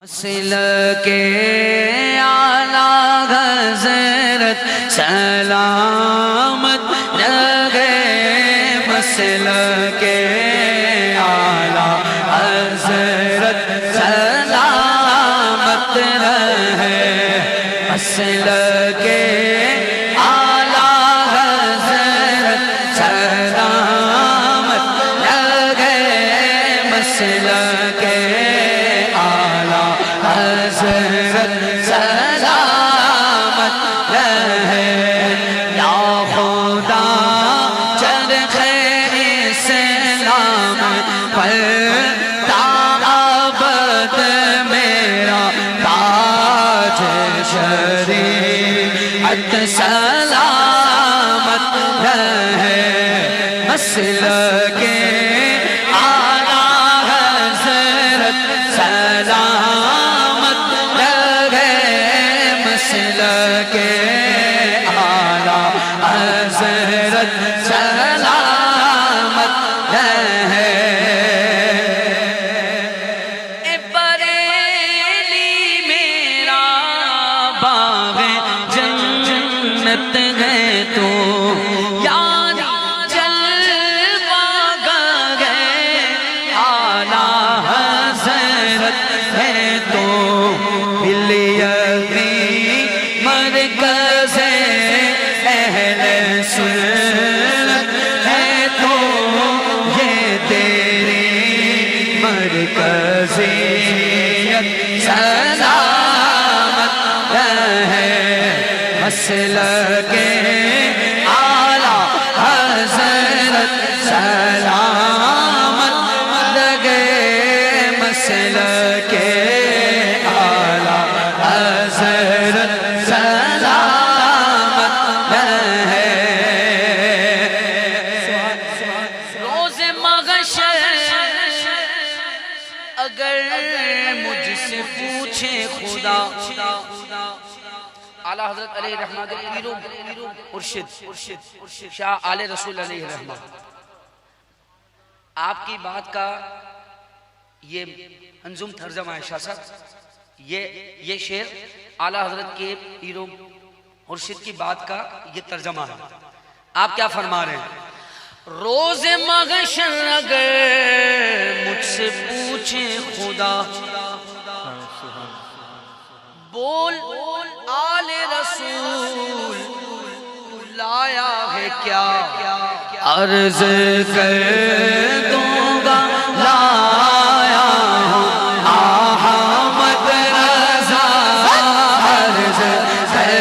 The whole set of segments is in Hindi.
मसल के आला हज़रत सलामत रहे, मसल के आला हज़रत सलामत रहे, मसल के आला हज़रत सलामत रहे, मसल के हज़रत सलामत रहे। या खुदा चरखे इस्लाम पर ताबत मेरा ताज शरीअत सलामत रहे, मसल के आला हज़रत सलामत के आला हज़रत सलामत रहे। बरेली मेरा बाग़ जन्नत है तो यानी जलवा गए, आला हज़रत है तो मरकज़े अहले सुन्नत है तो ये तेरी मरकज़ियत सलामत रहे, मसल के आला हज़रत सलामत रहे, मसल के आला हज़रत सलामत रहे। रोज़ महशर अगर मुझसे पूछे खुदा, आला हज़रत अलैहि रहमत पीरो मुर्शिद शाह आले रसूल अलैहि रहमत, आपकी बात का ये मंजूम तर्जुमा है शाह साहब, ये शेर आला हज़रत के पीरो मुर्शिद की बात का ये तर्जुमा है। आप क्या फरमा रहे हैं? रोज़ महशर अगर मुझसे पूछे खुदा, बोल आले रसूल लाया है क्या, अर्ज़ कर दूंगा लाया हूँ अहमद रज़ा, अर्ज़ कर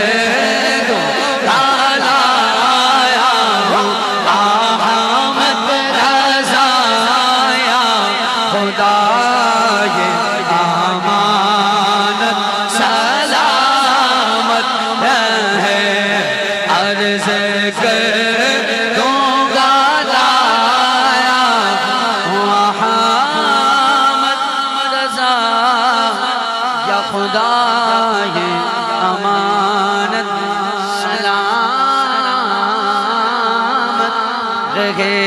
दूंगा लाया हूँ अहमद रज़ा, या खुदा ये अमानत सलामत रहे, अर्ज़ कर दूंगा लाया हूँ अहमद रज़ा, या खुदा ये अमानत सलामत रहे।